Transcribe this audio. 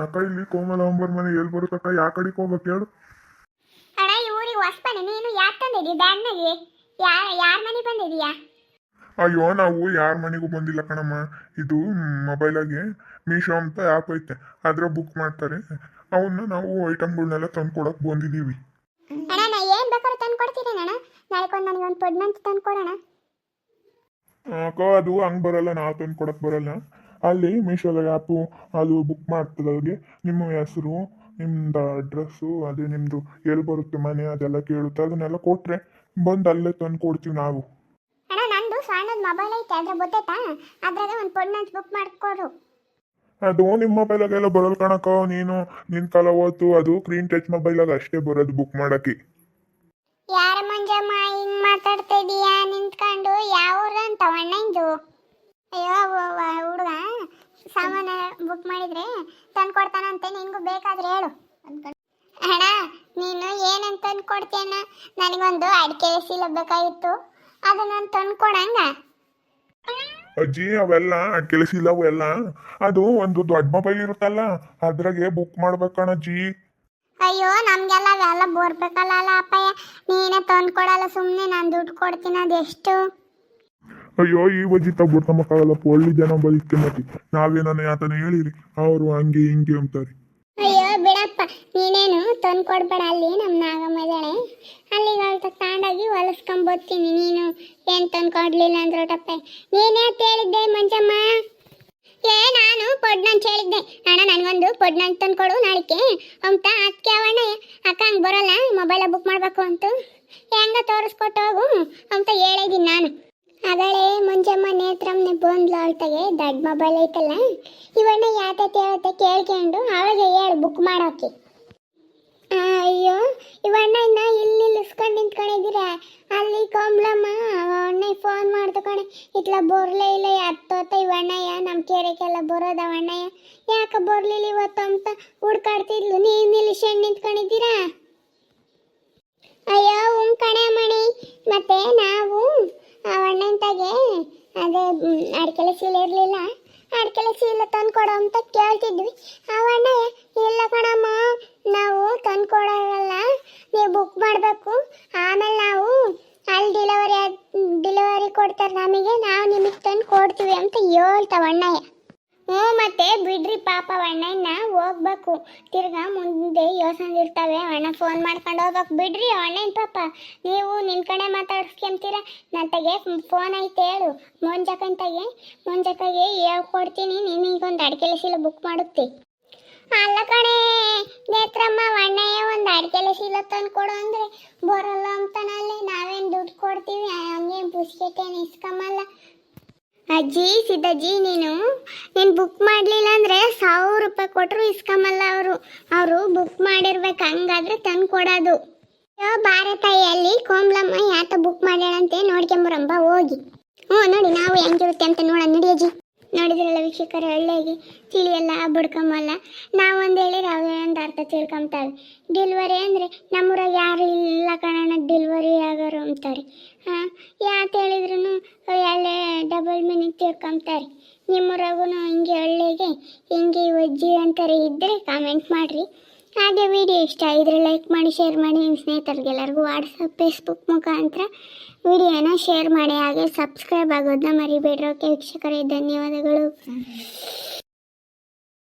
ಅಕ್ಕ ಇಲ್ಲಿ ಕೋಮಲ ಒಂಬರ್ ಮನೆ ಎಲ್ಲಿ ಬರುತ್ತಕ್ಕ ಯಾ ಕಡೆಗೆ ಹೋಗ್ಬೇಕು ಹೇಳು. ಅಣ್ಣ ಈ ಊರಿಗೆ ಹೊಸ್ಬನೆ ನೀನು ಯಾಕೆ ತಂದಿದ್ದೀಯ ಬ್ಯಾಗ್ನಾಗೆ? ಯಾರ ಮನೆಗೆ ಬಂದಿದೀಯಾ? ಅಯ್ಯೋ ನಾವು ಯಾರ ಮನೆಗೂ ಬಂದಿಲ್ಲ ಕಣಮ್ಮ. ಇದು ಮೊಬೈಲಾಗೆ ಮೀಶೋ ಅಂತ ಆ್ಯಪ್ ಐತೆ, ಅದ್ರ ಬುಕ್ ಮಾಡ್ತಾರೆ. ಅವನ್ನ ನಾವು ಐಟಮ್ಗಳನ್ನೆಲ್ಲ ತಂದು ಕೊಡಕ್ಕೆ ಬಂದಿದ್ದೀವಿ. ಅಣ್ಣ ನಾ ಏನು ಬೇಕಾದ್ರೂ ತಂದು ಕೊಡ್ತೀನಿ ಅಣ್ಣ. ನಾಳೆಗೊಂದು ನನಗೊಂದು ಪೊಡ್ನಂತ ತಂದು ಕೊಡೋಣ. ಅಕ್ಕ ಅದು ಹಂಗೆ ಬರಲ್ಲ, ನಾವು ತಂದು ಕೊಡಕ್ಕೆ ಬರಲ್ಲ. ಅಲ್ಲಿ ಮೀಶೋದ ಆ್ಯಪು ಅದು ಬುಕ್ ಮಾಡ್ತದೆ. ಅವ್ರಿಗೆ ನಿಮ್ಮ ಹೆಸರು, ನಿಮ್ಮದು ಅಡ್ರೆಸ್ಸು, ಅದೇ ನಿಮ್ಮದು ಎಲ್ಲಿ ಬರುತ್ತೆ ಮನೆ ಅದೆಲ್ಲ ಕೇಳುತ್ತೆ. ಅದನ್ನೆಲ್ಲ ಕೊಟ್ಟರೆ ಬಂದು ಅಲ್ಲೇ ತಂದು ಕೊಡ್ತೀವಿ ನಾವು. ಅಣ್ಣ ನಂದು ಸಣ್ಣದ ಮೊಬೈಲ್ ಐತೆ, ಅದ್ರ ಗೊತ್ತೈತಾ? ಅದ್ರಾಗ ಒಂದು ಪೊಡ್ನಂತ ಬುಕ್ ಮಾಡಿಕೊಡು. ಅದು ನಿಮ್ಮ ಮೊಬೈಲಾಗೆಲ್ಲ ಬರೋಲ್ಲ ಕಣಕ್ಕ. ನೀನು ನಿನ್ನ ಕಾಲ ಹೋಯ್ತು. ಅದು ಸ್ಕ್ರೀನ್ ಟಚ್ ಮೊಬೈಲಾಗ ಅಷ್ಟೇ ಬರೋದು ಬುಕ್ ಮಾಡೋಕ್ಕೆ. ಯಾರ ಮಂಜಮ್ಮ ಹಿಂಗ್ ಮಾತಾಡ್ತಾ ಇದೀಯಾ ನಿಂತ್ಕೊಂಡು? ಯಾವ ಊರು ಅಂತ ಅಣ್ಣಂದು? ಅಯ್ಯೋ ಹುಡುಗ ಸಾಮಾನು ಬುಕ್ ಮಾಡಿದ್ರೆ ತಂದು ಕೊಡ್ತಾನಂತೆ, ನಿನ್ಗೂ ಬೇಕಾದ್ರೆ ಹೇಳು. ಅಣ್ಣ ನೀನು ಏನಂತ ತಂದು ಕೊಡ್ತೀಯಣ್ಣ? ನನಗೊಂದು ಅಡಿಕೆ ಶೀಲ ಬೇಕಾಗಿತ್ತು, ಅದನ್ನ ತಂದು ಕೊಡಂಗ. ಅಜ್ಜಿ ಅವೆಲ್ಲ ಕೆಲಸ ಇಲ್ಲ ಅವೆಲ್ಲ. ಅದು ಒಂದು ದೊಡ್ಡ ಮೊಬೈಲ್ ಇರುತ್ತಲ್ಲ ಅದ್ರಾಗೆ ಬುಕ್ ಮಾಡ್ಬೇಕಣ್ಣಜ್ಜಿ. ಅಯ್ಯೋ ನಮ್ಗೆಲ್ಲ ಅವೆಲ್ಲ ಬೋರ್ಬೇಕಲ್ಲ ಅಪ್ಪಯ್ಯ, ನೀನೇ ತಂದು ಕೊಡಲ್ಲ. ಸುಮ್ಮನೆ ನಾನು ದುಡ್ಡು ಕೊಡ್ತೀನಿ, ಅದೆಷ್ಟು? ಅಯ್ಯೋ ಈ ಬಜ್ಜಿ ತಗೊಡ್ಕೊಂಬಕ್ಕಾಗಲ್ಲಪ್ಪ. ಒಳ್ಳೆ ಜನ ಬದುಕಿ ಮತ್ತೆ ನಾವೇನ ಯಾತನ ಹೇಳಿರಿ ಅವರು ಹಂಗೆ ಹಿಂಗೆ ಅಂತಾರೆ. ಅಯ್ಯೋ ಬಿಡಪ್ಪ, ನೀನೇನು ತಂದು ಕೊಡ್ಬೇಡ. ಅಲ್ಲಿ ನಮ್ಮ ನಾಗಮ್ಮ ಇದ್ದಾಳೆ, ಅಲ್ಲಿಗೆ ಅವಳು ತಗೊಂಡೋಗಿ ಹೊಲಿಸ್ಕೊಂಬರ್ತೀನಿ. ನೀನು ಏನು ತಂದು ಕೊಡ್ಲಿಲ್ಲ ಅಂದ್ರಟಪ್ಪ. ನೀನೇ ಹೇಳಿದ್ದೆ ಮಂಜಮ್ಮ? ನಾನು ಪೊಡ್ನಂತ ಹೇಳಿದ್ದೆ. ಅಣ್ಣ ನನಗೊಂದು ಪೊಡ್ನಂತ ತಂದು ಕೊಡು ನಾಳಿಕೆ ಅಂತ. ಅದಕ್ಕೆ ಅವಣ್ಣ ಅಕ್ಕ ಹಂಗೆ ಬರೋಲ್ಲ, ಮೊಬೈಲ ಬುಕ್ ಮಾಡಬೇಕು ಅಂತ ಹೆಂಗ ತೋರಿಸ್ಕೊಟ್ಟು ಹೋಗು ಅಂತ ಹೇಳಿದ್ದೀನಿ ನಾನು. ಅಗಳೇ ಮಂಜಮ್ಮ ನೇತ್ರಮ್ಮನೆ ಬಂದ್ಲು. ಅವಳ್ತಾಗೆ ದೊಡ್ಡ ಮೊಬೈಲ್ ಐತಲ್ಲ, ಇವಣ್ಣ ಯಾತೈತೆ ಹೇಳುತ್ತೆ ಕೇಳ್ಕೊಂಡು ಅವಳಿಗೆ ಹೇಳು ಬುಕ್ ಮಾಡೋಕೆ. ಅಯ್ಯೋ ಇವಣ್ಣ ಇನ್ನ ಇಲ್ಲಿ ಇಸ್ಕೊಂಡು ನಿಂತ್ಕೊಂಡಿದ್ದೀರಾ? ಅಲ್ಲಿ ಕೋಮ್ಲಮ್ಮ ಅಣ್ಣ ಫೋನ್ ಮಾಡ್ದು ಕಣೆ, ಇಟ್ಲ ಬರಲೇ ಇಲ್ಲ ಹತ್ತೋತ ಇವಣ್ಣಯ್ಯ. ನಮ್ಮ ಕೆರೆಗೆಲ್ಲ ಬರೋದ ಅವಣ್ಣಯ್ಯ, ಯಾಕೆ ಬರಲಿಲ್ಲ ಇವತ್ತು ಅಂತ ಹುಡ್ಕಾಡ್ತಿದ್ಲು. ನೀವು ಇಲ್ಲಿ ಶೆಣ್ಣು ನಿಂತ್ಕೊಂಡಿದ್ದೀರಾ? ಅಯ್ಯೋ ಕಣೆ ಮಣಿ, ಮತ್ತೆ ನಾವು ಅವಣ್ಣಂತಾಗೆ ಅದೇ ಅಡಿಕೆಲೆ ಚೀಲ ಇರಲಿಲ್ಲ, ಅಡಿಕೆಲೆ ಚೀಲ ತಂದು ಕೊಡೋ ಅಂತ ಕೇಳ್ತಿದ್ವಿ. ಅವಣ್ಣ ಇಲ್ಲ ಕಣಮ್ಮ, ನಾವು ತಂದು ಕೊಡೋಲ್ಲ, ನೀವು ಬುಕ್ ಮಾಡಬೇಕು, ಆಮೇಲೆ ನಾವು ಅಲ್ಲಿ ಡಿಲಿವರಿ ಕೊಡ್ತಾರೆ ನಮಗೆ, ನಾವು ನಿಮಗೆ ತಂದು ಕೊಡ್ತೀವಿ ಅಂತ ಹೇಳ್ತಾವಣ್ಣಯ್ಯ. ಹ್ಞೂ ಮತ್ತೆ ಬಿಡ್ರಿ ಪಾಪ ಅಣ್ಣನ ಹೋಗ್ಬೇಕು, ತಿರ್ಗಾ ಮುಂದೆ ಯೋಚನೆ ಇರ್ತವೆ. ಅಣ್ಣ ಫೋನ್ ಮಾಡ್ಕೊಂಡು ಹೋಗ್ಬೇಕು ಬಿಡ್ರಿ ಅಣ್ಣನ ಪಾಪ. ನೀವು ನಿನ್ನ ಕಡೆ ಮಾತಾಡ್ಸ್ಕೊಂತೀರ. ನಂತಾಗೆ ಫೋನ್ ಐತೆ ಹೇಳು ಮುಂಜಾಕಂತಾಗೆ ಹೇಳ್ಕೊಡ್ತೀನಿ. ನಿನಗೊಂದು ಅಡಿಕೆ ಶೀಲ ಬುಕ್ ಮಾಡುತ್ತೆ. ಅಲ್ಲ ಕಣೆ ನೇತ್ರಮ್ಮ, ಅಣ್ಣಯ್ಯ ಒಂದು ಅಡಿಕೆ ಶೀಲ ತಂದು ಕೊಡು ಅಂದರೆ ಬರೋಲ್ಲ ಅಂತಾನಲ್ಲಿ. ನಾವೇನು ದುಡ್ಡು ಕೊಡ್ತೀವಿ, ಹಂಗೇನು ಪುಸ್ಕೆಟೇನು ಇಸ್ಕೊಂಬಲ್ಲ. ಅಜ್ಜಿ ಸಿದ್ದಜ್ಜಿ, ನೀನು ಬುಕ್ ಮಾಡಲಿಲ್ಲ ಅಂದರೆ 1000 ರೂಪಾಯಿ ಕೊಟ್ಟರು ಇಸ್ಕೊಂಬಲ್ಲ ಅವರು ಬುಕ್ ಮಾಡಿರ್ಬೇಕು, ಹಂಗಾದ್ರೆ ತಂದು ಕೊಡೋದು. ಅಯ್ಯೋ ಭಾರತಾಯಿಯಲ್ಲಿ ಕೋಮ್ಲಮ್ಮ ಯಾತ ಬುಕ್ ಮಾಡ್ಯಾಳಂತೆ ನೋಡ್ಕೊಂಬರಂಬ ಹೋಗಿ. ಹ್ಞೂ ನೋಡಿ ನಾವು ಹೆಂಗಿರುತ್ತೆ ಅಂತ ನೋಡೋಣ ನಡಿ ಅಜ್ಜಿ. ನೋಡಿದ್ರಲ್ಲ ವೀಕ್ಷಕರ, ಹಳ್ಳಿಯಾಗಿ ತಿಳಿ ಎಲ್ಲ ಬಡ್ಕೊಂಬಲ್ಲ. ನಾವೊಂದು ಹೇಳಿದ್ರೆ ಅವೇ ಒಂದು ಅರ್ಥ ತಿಳ್ಕೊಂತಾವೆ. ಡೆಲಿವರಿ ಅಂದರೆ ನಮ್ಮೂರಾಗ ಯಾರು ಇಲ್ಲ ಕಣಣ್ಣ ಡೆಲಿವರಿ ಆಗೋರು ಅಂತಾರೆ. ಯಾಕೆ ಹೇಳಿದ್ರು ಎಲ್ಲೇ ಡಬಲ್ ಮೀನಿಂಗ್ ತಿಳ್ಕೊಂತಾರೆ. ನಿಮ್ಮೂರಾಗೂ ಹಿಂಗೆ ಹಳ್ಳಿಗೆ ಹಿಂಗೆ ಅಜ್ಜಿ ಅಂತಾರೆ ಇದ್ದರೆ ಕಾಮೆಂಟ್ ಮಾಡಿರಿ. ಹಾಗೆ ವಿಡಿಯೋ ಇಷ್ಟ ಆಗಿದ್ರೆ ಲೈಕ್ ಮಾಡಿ, ಶೇರ್ ಮಾಡಿ. ನಿಮ್ಮ ಸ್ನೇಹಿತರಿಗೆಲ್ಲರಿಗೂ ವಾಟ್ಸಪ್ ಫೇಸ್ಬುಕ್ ಮುಖಾಂತರ ವಿಡಿಯೋನ ಶೇರ್ ಮಾಡಿ. ಹಾಗೆ ಸಬ್ಸ್ಕ್ರೈಬ್ ಆಗೋದನ್ನ ಮರಿಬೇಡ್ರಿ. ಓಕೆ ವೀಕ್ಷಕರೇ, ಧನ್ಯವಾದಗಳು.